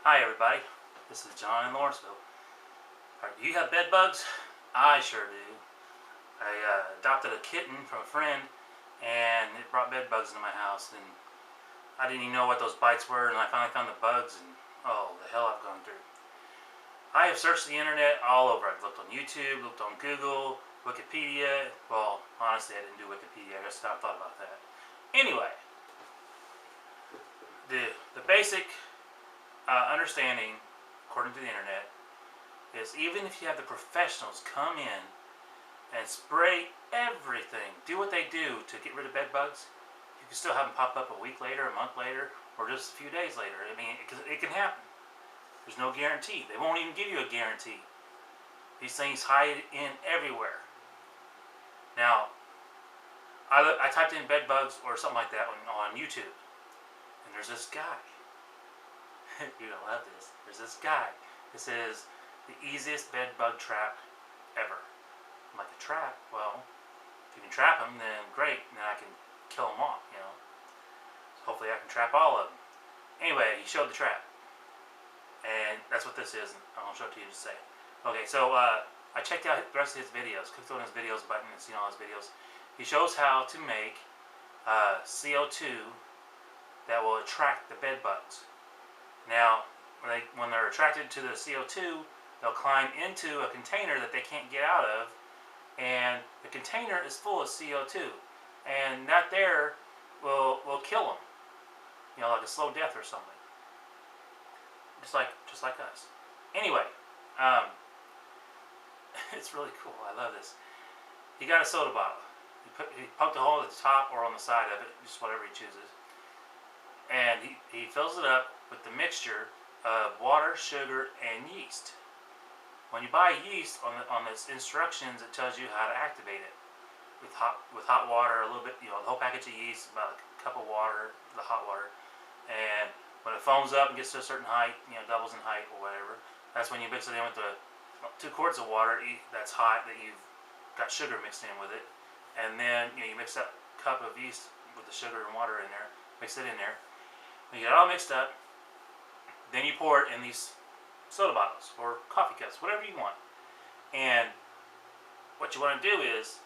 Hi everybody, this is John in Lawrenceville. Alright, do you have bed bugs? I sure do. I adopted a kitten from a friend and it brought bed bugs into my house, and I didn't even know what those bites were, and I finally found the bugs, and oh, the hell I've gone through. I have searched the internet all over. I've looked on YouTube, looked on Google, Wikipedia. Well, honestly I didn't do Wikipedia, I just thought about that. Anyway, the basic understanding, according to the internet, is even if you have the professionals come in and spray everything, do what they do to get rid of bed bugs, you can still have them pop up a week later, a month later, or just a few days later. I mean, it can happen. There's no guarantee. They won't even give you a guarantee. These things hide in everywhere. Now, I typed in bed bugs or something like that on YouTube, and there's this guy. You're gonna love this. There's this guy. It says the easiest bed bug trap ever. I'm like, a trap? Well, if you can trap them, then great. And then I can kill them off. So hopefully I can trap all of them. Anyway, he showed the trap, and that's what this is. And I'll show it to you in just a second. Okay, so I checked out the rest of his videos. Clicked on his videos button and seen all his videos. He shows how to make CO2 that will attract the bed bugs. Now, when they're attracted to the CO2, they'll climb into a container that they can't get out of, and the container is full of CO2, and that there will kill them, like a slow death or something, just like us. Anyway, it's really cool. I love this. He got a soda bottle. He poked a hole at the top or on the side of it, just whatever he chooses, and he fills it up with the mixture of water, sugar, and yeast. When you buy yeast, on its instructions, it tells you how to activate it with hot water, a little bit, the whole package of yeast, about a cup of water, the hot water, and when it foams up and gets to a certain height, doubles in height or whatever, that's when you mix it in with the 2 quarts of water that's hot, that you've got sugar mixed in with it, and then you mix that cup of yeast with the sugar and water in there, mix it in there. When you get it all mixed up, then you pour it in these soda bottles or coffee cups, whatever you want. And what you want to do is,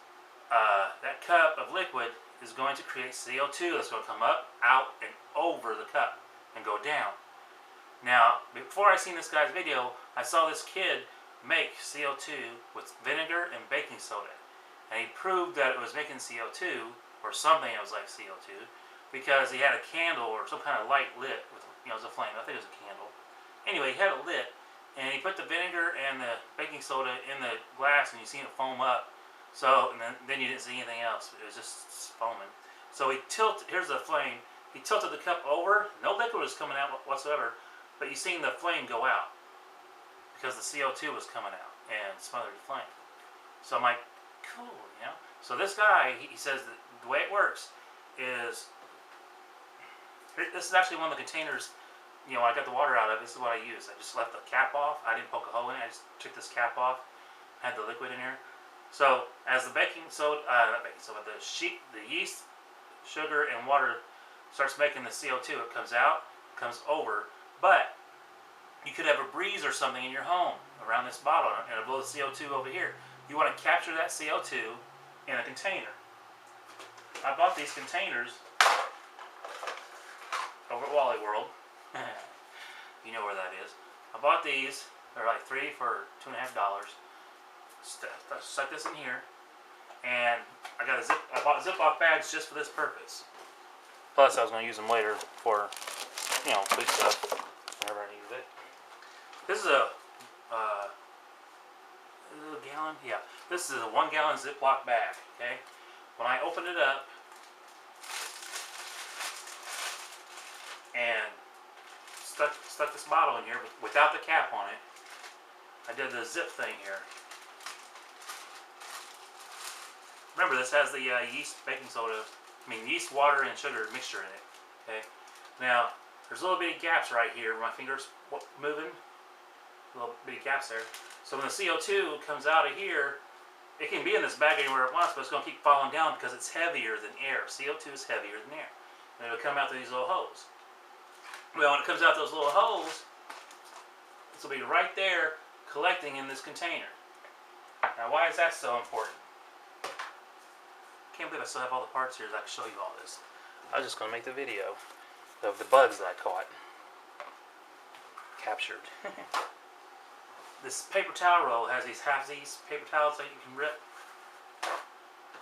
that cup of liquid is going to create CO2 that's going to come up, out, and over the cup and go down. Now, before I seen this guy's video, I saw this kid make CO2 with vinegar and baking soda. And he proved that it was making CO2, or something that was like CO2, because he had a candle or some kind of light lit with, it was a flame. I think it was a candle. Anyway, he had it lit, and he put the vinegar and the baking soda in the glass, and you seen it foam up. So, and then you didn't see anything else. It was just foaming. So here's the flame. He tilted the cup over. No liquid was coming out whatsoever, but you seen the flame go out because the CO2 was coming out and smothered the flame. So I'm like, cool, So this guy, he says that the way it works is, this is actually one of the containers, I got the water out of. This is what I used. I just left the cap off. I didn't poke a hole in it. I just took this cap off, had the liquid in here. So as the baking soda, not baking soda, the yeast, sugar, and water starts making the CO2, it comes out, comes over. But you could have a breeze or something in your home around this bottle, and it'll blow the CO2 over here. You want to capture that CO2 in a container. I bought these containers over at Wally World. You know where that is. I bought these. They're like 3 for $2.50. Stuck this in here, and I bought Ziploc bags just for this purpose. Plus, I was going to use them later for, food stuff whenever I needed it. This is a gallon. Yeah, this is a 1 gallon Ziploc bag. Okay, when I opened it up and stuck this bottle in here without the cap on it, I did the zip thing here. Remember, this has the yeast, baking soda, yeast, water, and sugar mixture in it. Okay, now there's little bitty gaps right here where my finger's moving. Little bitty gaps there. So when the CO2 comes out of here, it can be in this bag anywhere it wants, but it's going to keep falling down because it's heavier than air. CO2 is heavier than air. And it'll come out through these little holes. Well, when it comes out those little holes, This will be right there collecting in this container. Now, why is that so important? Can't believe I still have all the parts here so I can show you all this. I was just going to make the video of the bugs that I caught. Captured. This paper towel roll has these half-these paper towels that you can rip.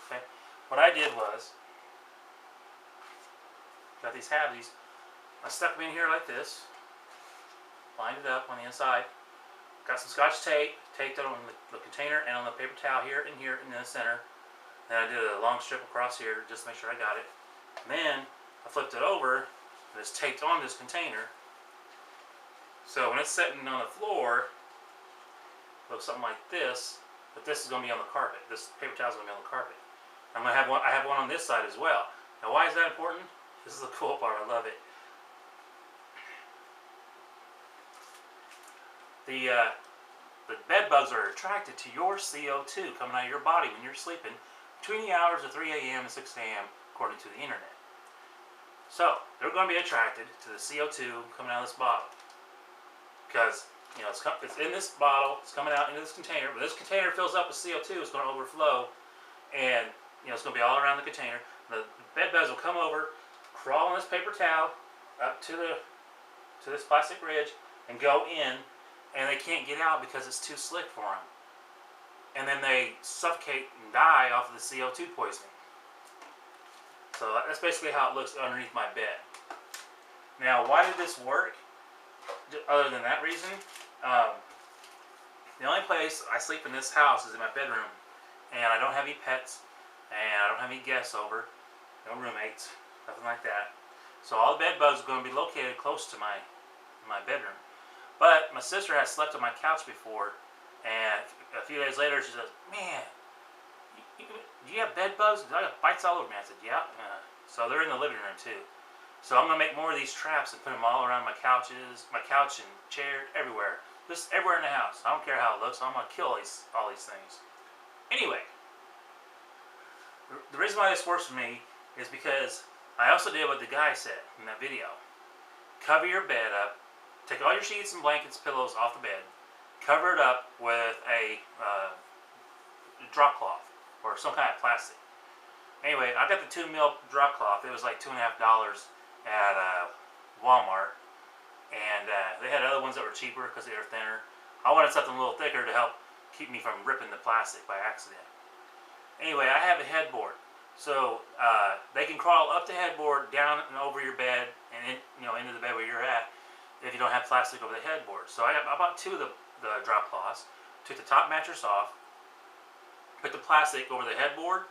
Okay. What I did was, got these halvesies, I stuck them in here like this, lined it up on the inside, got some Scotch tape, taped it on the container and on the paper towel here and in the center. Then I did a long strip across here just to make sure I got it. And then I flipped it over and it's taped on this container. So when it's sitting on the floor, it looks something like this, but this is going to be on the carpet. This paper towel is going to be on the carpet. I'm going to have one. I have one on this side as well. Now, why is that important? This is the cool part. I love it. The bed bugs are attracted to your CO2 coming out of your body when you're sleeping between the hours of 3 a.m. and 6 a.m. according to the internet. So they're going to be attracted to the CO2 coming out of this bottle because it's in this bottle, it's coming out into this container. But this container fills up with CO2, it's going to overflow, and it's going to be all around the container. The bed bugs will come over, crawl on this paper towel up to this plastic ridge, and go in. And they can't get out because it's too slick for them. And then they suffocate and die off of the CO2 poisoning. So that's basically how it looks underneath my bed. Now, why did this work? Other than that reason, the only place I sleep in this house is in my bedroom. And I don't have any pets. And I don't have any guests over. No roommates. Nothing like that. So all the bed bugs are going to be located close to my bedroom. But my sister has slept on my couch before, and a few days later she says, "Man, do you have bed bugs? I got bites all over me." I said, "Yeah." So they're in the living room too. So I'm gonna make more of these traps and put them all around my couch and chair, everywhere, just everywhere in the house. I don't care how it looks. I'm gonna kill all these things. Anyway, the reason why this works for me is because I also did what the guy said in that video. Cover your bed up. Take all your sheets and blankets, pillows off the bed. Cover it up with a drop cloth or some kind of plastic. Anyway, I got the 2 mil drop cloth. It was like $2.50 at Walmart, and they had other ones that were cheaper because they were thinner. I wanted something a little thicker to help keep me from ripping the plastic by accident. Anyway, I have a headboard, so they can crawl up the headboard, down and over your bed, and into the bed where you're at. If you don't have plastic over the headboard. So I bought 2 of the drop cloths, took the top mattress off, put the plastic over the headboard,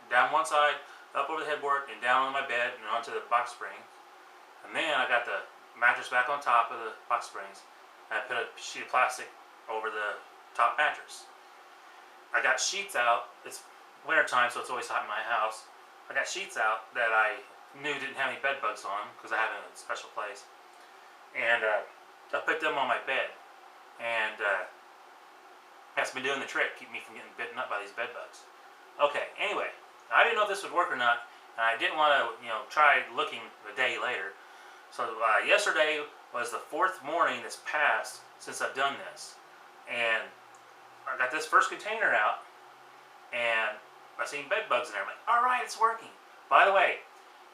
down one side, up over the headboard, and down on my bed and onto the box spring. And then I got the mattress back on top of the box springs, and I put a sheet of plastic over the top mattress. I got sheets out. It's winter time, so it's always hot in my house. I got sheets out that I knew didn't have any bed bugs on because I have them in a special place. And I put them on my bed, and that's been doing the trick, keep me from getting bitten up by these bed bugs. Okay, anyway, I didn't know if this would work or not, and I didn't want to, try looking a day later. So yesterday was the 4th morning that's passed since I've done this, and I got this first container out, and I seen bed bugs in there. I'm like, all right, it's working. By the way,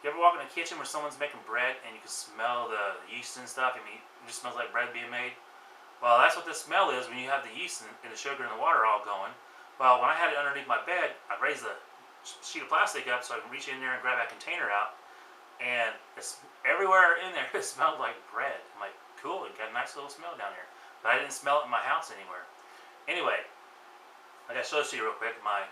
you ever walk in a kitchen where someone's making bread and you can smell the yeast and stuff? I mean, it just smells like bread being made. Well, that's what the smell is when you have the yeast and the sugar and the water all going. Well, when I had it underneath my bed, I raised the sheet of plastic up so I can reach in there and grab that container out. And it's everywhere in there, it smelled like bread. I'm like, cool, it got a nice little smell down here. But I didn't smell it in my house anywhere. Anyway, I got to show this to you real quick. My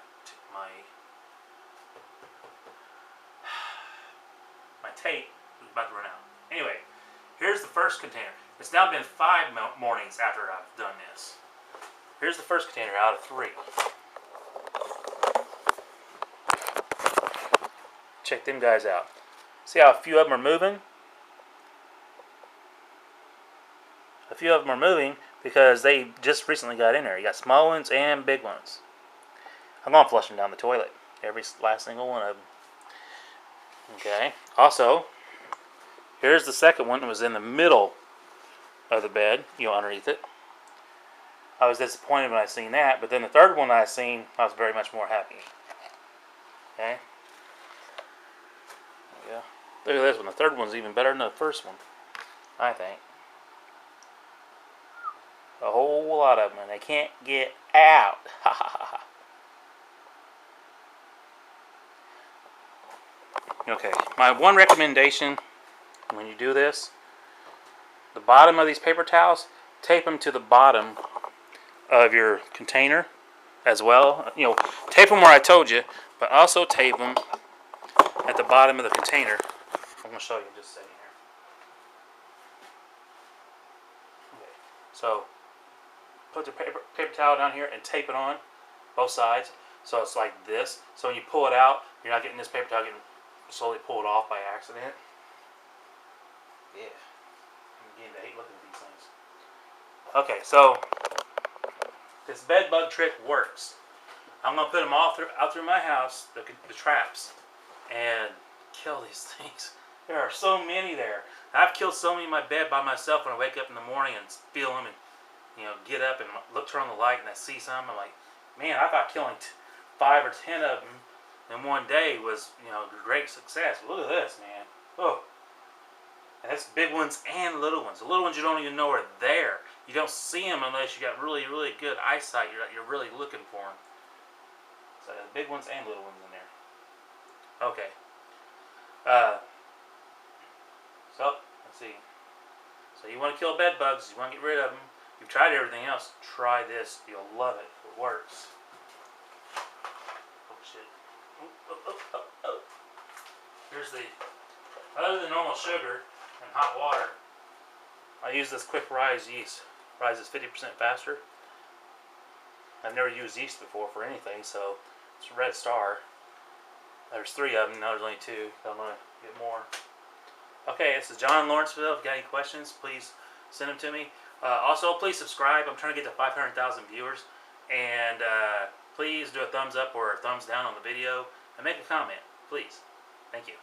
tape is about to run out. Anyway, here's the first container. It's now been 5 mornings after I've done this. Here's the first container out of 3. Check them guys out. See how a few of them are moving? A few of them are moving because they just recently got in there. You got small ones and big ones. I'm going to flush them down the toilet. Every last single one of them. Okay. Also, here's the second one that was in the middle of the bed. Underneath it. I was disappointed when I seen that, but then the third one I seen, I was very much more happy. Okay? Yeah. Look at this one. The third one's even better than the first one, I think. A whole lot of them, and they can't get out. Ha ha ha ha. Okay, my one recommendation when you do this, the bottom of these paper towels, tape them to the bottom of your container as well. You know, tape them where I told you, but also tape them at the bottom of the container. I'm going to show you in just a second here. Okay, so put the paper towel down here and tape it on both sides, so it's like this. So when you pull it out, you're not getting this paper towel getting slowly pulled off by accident. Yeah, I'm beginning to hate looking at these things. Okay, so this bed bug trick works. I'm gonna put them all out through my house, the traps, and kill these things. There are so many there. I've killed so many in my bed by myself when I wake up in the morning and feel them, and get up and turn on the light and I see some. I'm like, man, I thought killing 5 or 10 of them in one day was great success. Look at this, man. Oh, and that's big ones and little ones. The little ones you don't even know are there. You don't see them unless you got really, really good eyesight. You're really looking for them. So big ones and little ones in there. Okay. So let's see. So you want to kill bed bugs. You want to get rid of them. You've tried everything else. Try this. You'll love it. It works. Oh shit. Oh. Here's the. Other than normal sugar and hot water, I use this Quick Rise yeast. Rises 50% faster. I've never used yeast before for anything, so it's a Red Star. There's 3 of them. Now there's only 2. I'm gonna get more. Okay, this is John Lawrenceville. If you got any questions, please send them to me. Also, please subscribe. I'm trying to get to 500,000 viewers. And please do a thumbs up or a thumbs down on the video. And make a comment, please. Thank you.